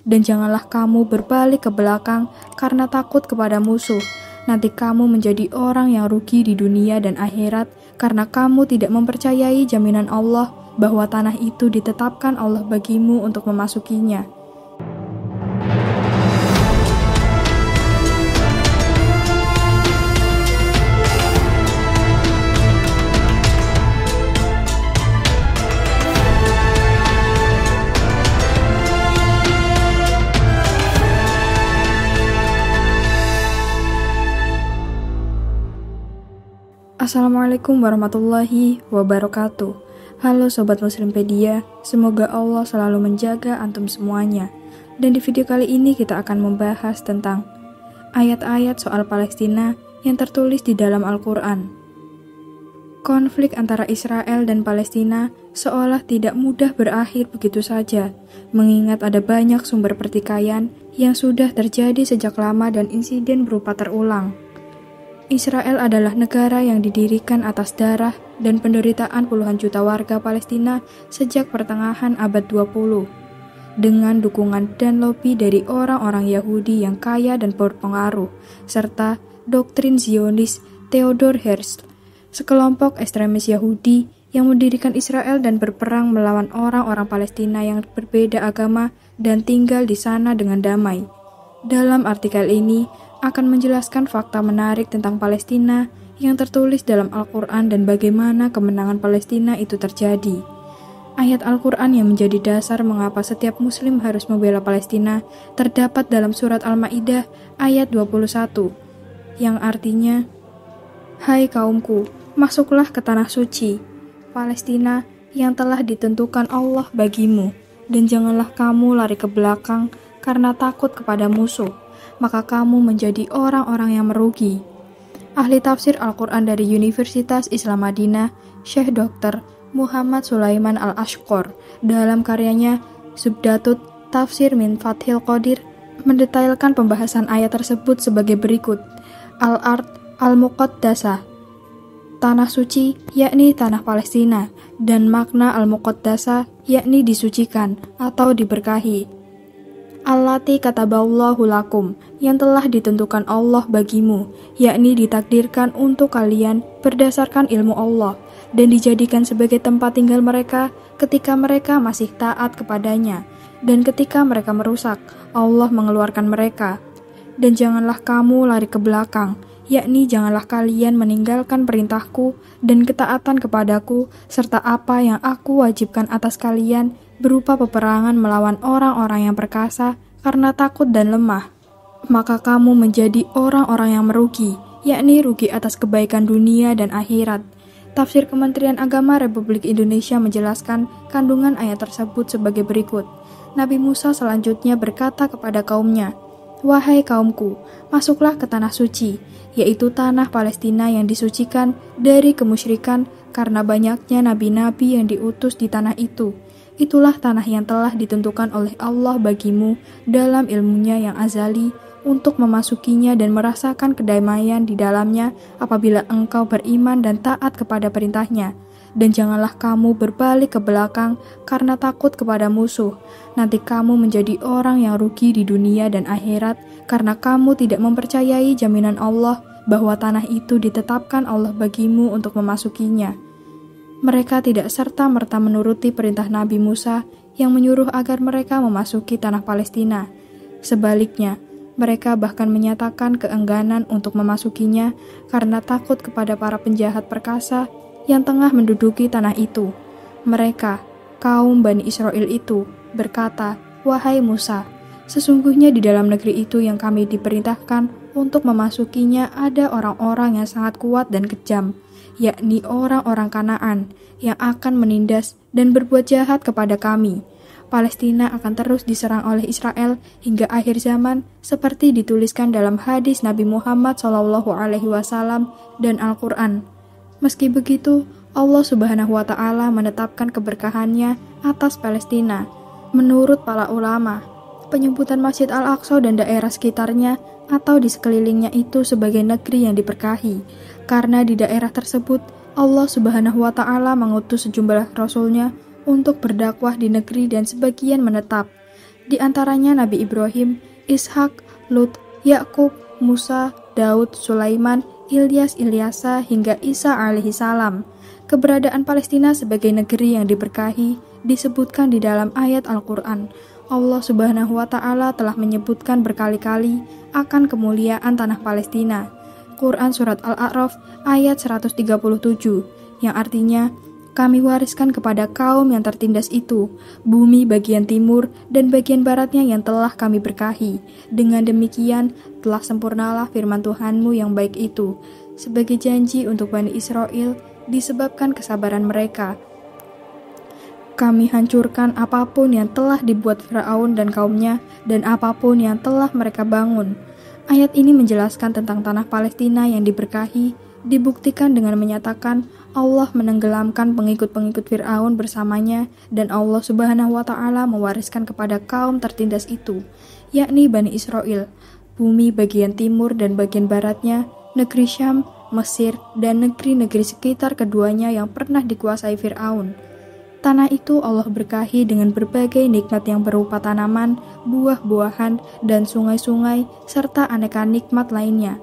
dan janganlah kamu berbalik ke belakang karena takut kepada musuh. Nanti kamu menjadi orang yang rugi di dunia dan akhirat karena kamu tidak mempercayai jaminan Allah bahwa tanah itu ditetapkan Allah bagimu untuk memasukinya. Assalamualaikum warahmatullahi wabarakatuh. Halo Sobat Muslimpedia, semoga Allah selalu menjaga antum semuanya. Dan di video kali ini kita akan membahas tentang ayat-ayat soal Palestina yang tertulis di dalam Al-Quran. Konflik antara Israel dan Palestina seolah tidak mudah berakhir begitu saja, mengingat ada banyak sumber pertikaian yang sudah terjadi sejak lama dan insiden berupa terulang. Israel adalah negara yang didirikan atas darah dan penderitaan puluhan juta warga Palestina sejak pertengahan abad 20, dengan dukungan dan lobi dari orang-orang Yahudi yang kaya dan berpengaruh, serta doktrin Zionis Theodor Herzl, sekelompok ekstremis Yahudi yang mendirikan Israel dan berperang melawan orang-orang Palestina yang berbeda agama dan tinggal di sana dengan damai. Dalam artikel ini, akan menjelaskan fakta menarik tentang Palestina yang tertulis dalam Al-Quran dan bagaimana kemenangan Palestina itu terjadi. Ayat Al-Quran yang menjadi dasar mengapa setiap muslim harus membela Palestina terdapat dalam surat Al-Ma'idah ayat 21, yang artinya, "Hai kaumku, masuklah ke tanah suci, Palestina yang telah ditentukan Allah bagimu, dan janganlah kamu lari ke belakang karena takut kepada musuh, maka kamu menjadi orang-orang yang merugi." Ahli tafsir Al-Quran dari Universitas Islam Madinah, Syekh Dr. Muhammad Sulaiman Al-Ashqor, dalam karyanya Subdatut Tafsir min Fathil Qadir, mendetailkan pembahasan ayat tersebut sebagai berikut. Al-Ard Al-Muqaddasah, tanah suci, yakni tanah Palestina, dan makna Al-Muqaddasah, yakni disucikan atau diberkahi. Allati kataballahu lakum, yang telah ditentukan Allah bagimu, yakni ditakdirkan untuk kalian berdasarkan ilmu Allah, dan dijadikan sebagai tempat tinggal mereka ketika mereka masih taat kepadanya, dan ketika mereka merusak, Allah mengeluarkan mereka. Dan janganlah kamu lari ke belakang, yakni janganlah kalian meninggalkan perintahku dan ketaatan kepadaku, serta apa yang aku wajibkan atas kalian, berupa peperangan melawan orang-orang yang perkasa karena takut dan lemah. Maka kamu menjadi orang-orang yang merugi, yakni rugi atas kebaikan dunia dan akhirat. Tafsir Kementerian Agama Republik Indonesia menjelaskan kandungan ayat tersebut sebagai berikut. Nabi Musa selanjutnya berkata kepada kaumnya, "Wahai kaumku, masuklah ke tanah suci, yaitu tanah Palestina yang disucikan dari kemusyrikan karena banyaknya nabi-nabi yang diutus di tanah itu. Itulah tanah yang telah ditentukan oleh Allah bagimu dalam ilmunya yang azali untuk memasukinya dan merasakan kedamaian di dalamnya apabila engkau beriman dan taat kepada perintahnya. Dan janganlah kamu berbalik ke belakang karena takut kepada musuh. Nanti kamu menjadi orang yang rugi di dunia dan akhirat karena kamu tidak mempercayai jaminan Allah bahwa tanah itu ditetapkan Allah bagimu untuk memasukinya." Mereka tidak serta-merta menuruti perintah Nabi Musa yang menyuruh agar mereka memasuki tanah Palestina. Sebaliknya, mereka bahkan menyatakan keengganan untuk memasukinya karena takut kepada para penjahat perkasa yang tengah menduduki tanah itu. Mereka, kaum Bani Israel itu, berkata, "Wahai Musa, sesungguhnya di dalam negeri itu yang kami diperintahkan untuk memasukinya ada orang-orang yang sangat kuat dan kejam, yakni orang-orang Kanaan yang akan menindas dan berbuat jahat kepada kami. Palestina akan terus diserang oleh Israel hingga akhir zaman, seperti dituliskan dalam hadis Nabi Muhammad SAW dan Al-Quran. Meski begitu, Allah Subhanahu wa Ta'ala menetapkan keberkahannya atas Palestina. Menurut para ulama, penyebutan Masjid Al-Aqsa dan daerah sekitarnya atau di sekelilingnya itu sebagai negeri yang diberkahi, karena di daerah tersebut Allah Subhanahu wa Ta'ala mengutus sejumlah rasulnya untuk berdakwah di negeri dan sebagian menetap. Di antaranya Nabi Ibrahim, Ishak, Lut, Yakub, Musa, Daud, Sulaiman, Ilyas, Ilyasa, hingga Isa alaihi salam. Keberadaan Palestina sebagai negeri yang diberkahi disebutkan di dalam ayat Al-Quran. Allah Subhanahu wa Ta'ala telah menyebutkan berkali-kali akan kemuliaan tanah Palestina. Quran Surat Al-A'raf ayat 137, yang artinya, kami wariskan kepada kaum yang tertindas itu, bumi bagian timur dan bagian baratnya yang telah kami berkahi. Dengan demikian, telah sempurnalah firman Tuhanmu yang baik itu, sebagai janji untuk Bani Israel disebabkan kesabaran mereka. Kami hancurkan apapun yang telah dibuat Firaun dan kaumnya, dan apapun yang telah mereka bangun. Ayat ini menjelaskan tentang tanah Palestina yang diberkahi, dibuktikan dengan menyatakan Allah menenggelamkan pengikut-pengikut Firaun bersamanya, dan Allah Subhanahu wa Ta'ala mewariskan kepada kaum tertindas itu, yakni Bani Israel, bumi bagian timur dan bagian baratnya, negeri Syam, Mesir, dan negeri-negeri sekitar keduanya yang pernah dikuasai Firaun. Tanah itu Allah berkahi dengan berbagai nikmat yang berupa tanaman, buah-buahan, dan sungai-sungai, serta aneka nikmat lainnya.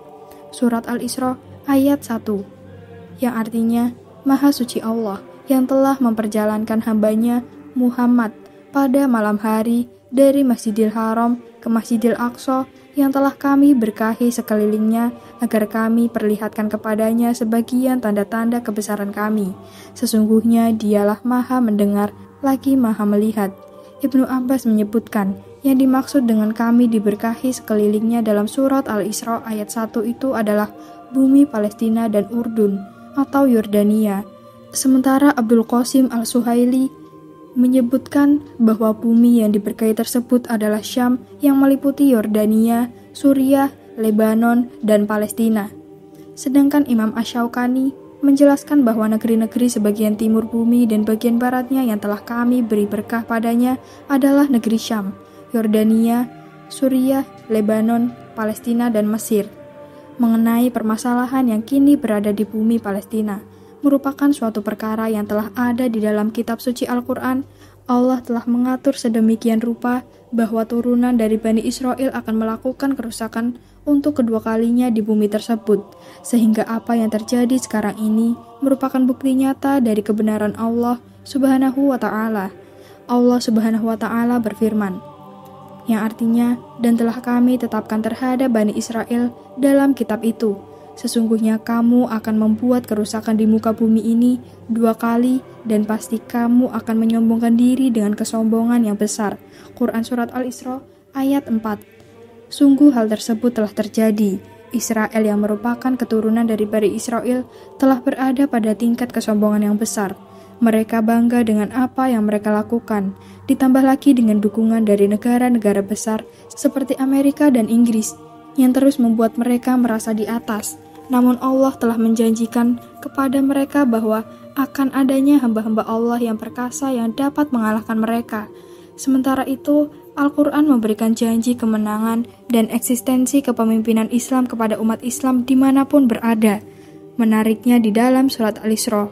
Surat Al-Isra ayat 1, yang artinya, Maha Suci Allah yang telah memperjalankan hambanya Muhammad pada malam hari dari Masjidil Haram ke Masjidil Aqsa yang telah kami berkahi sekelilingnya agar kami perlihatkan kepadanya sebagian tanda-tanda kebesaran kami. Sesungguhnya dialah Maha mendengar lagi Maha melihat. Ibnu Abbas menyebutkan, yang dimaksud dengan kami diberkahi sekelilingnya dalam surat Al-Isra ayat 1 itu adalah bumi Palestina dan Urdun atau Yordania. Sementara Abdul Qasim Al-Suhaili menyebutkan bahwa bumi yang diberkahi tersebut adalah Syam yang meliputi Yordania, Suriah, Lebanon, dan Palestina. Sedangkan Imam Asy-Syaukani menjelaskan bahwa negeri-negeri sebagian timur bumi dan bagian baratnya yang telah kami beri berkah padanya adalah negeri Syam, Yordania, Suriah, Lebanon, Palestina, dan Mesir. Mengenai permasalahan yang kini berada di bumi Palestina, merupakan suatu perkara yang telah ada di dalam kitab suci Al-Quran. Allah telah mengatur sedemikian rupa bahwa turunan dari Bani Israel akan melakukan kerusakan untuk kedua kalinya di bumi tersebut, sehingga apa yang terjadi sekarang ini merupakan bukti nyata dari kebenaran Allah Subhanahu wa Ta'ala. Allah Subhanahu wa Ta'ala berfirman, yang artinya, dan telah kami tetapkan terhadap Bani Israel dalam kitab itu, sesungguhnya kamu akan membuat kerusakan di muka bumi ini 2 kali, dan pasti kamu akan menyombongkan diri dengan kesombongan yang besar. Quran Surat Al-Isra ayat 4. Sungguh hal tersebut telah terjadi. Israel yang merupakan keturunan dari Bani Israel telah berada pada tingkat kesombongan yang besar. Mereka bangga dengan apa yang mereka lakukan, ditambah lagi dengan dukungan dari negara-negara besar seperti Amerika dan Inggris, yang terus membuat mereka merasa di atas. Namun Allah telah menjanjikan kepada mereka bahwa akan adanya hamba-hamba Allah yang perkasa yang dapat mengalahkan mereka. Sementara itu, Al-Quran memberikan janji kemenangan dan eksistensi kepemimpinan Islam kepada umat Islam dimanapun berada. Menariknya di dalam surat Al-Isra,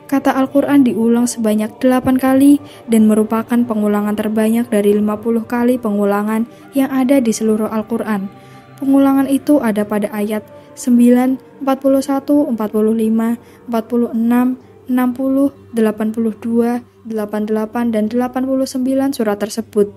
kata Al-Quran diulang sebanyak 8 kali dan merupakan pengulangan terbanyak dari 50 kali pengulangan yang ada di seluruh Al-Quran. Pengulangan itu ada pada ayat 9, 41, 45, 46, 60, 82, 88, dan 89 surat tersebut.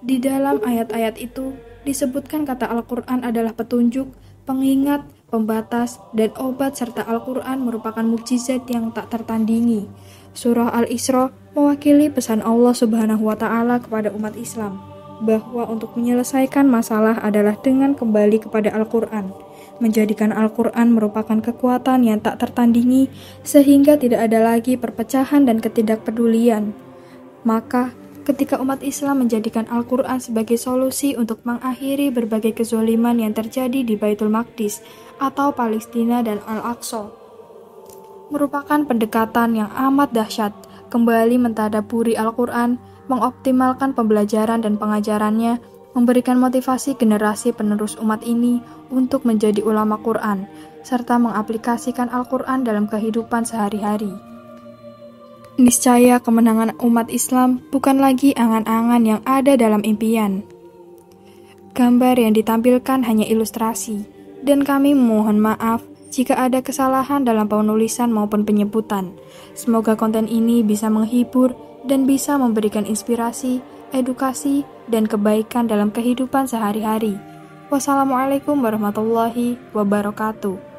Di dalam ayat-ayat itu disebutkan kata Al-Quran adalah petunjuk, pengingat, pembatas, dan obat, serta Al-Quran merupakan mukjizat yang tak tertandingi. Surah Al-Isra mewakili pesan Allah Subhanahu wa Ta'ala kepada umat Islam, bahwa untuk menyelesaikan masalah adalah dengan kembali kepada Al-Quran, menjadikan Al-Quran merupakan kekuatan yang tak tertandingi sehingga tidak ada lagi perpecahan dan ketidakpedulian. Maka, ketika umat Islam menjadikan Al-Quran sebagai solusi untuk mengakhiri berbagai kezoliman yang terjadi di Baitul Maqdis atau Palestina dan Al-Aqsa, merupakan pendekatan yang amat dahsyat, kembali mentadaburi Al-Quran, mengoptimalkan pembelajaran dan pengajarannya, memberikan motivasi generasi penerus umat ini untuk menjadi ulama Quran, serta mengaplikasikan Al-Quran dalam kehidupan sehari-hari. Niscaya kemenangan umat Islam bukan lagi angan-angan yang ada dalam impian. Gambar yang ditampilkan hanya ilustrasi, dan kami mohon maaf jika ada kesalahan dalam penulisan maupun penyebutan. Semoga konten ini bisa menghibur dan bisa memberikan inspirasi, edukasi, dan kebaikan dalam kehidupan sehari-hari. Wassalamualaikum warahmatullahi wabarakatuh.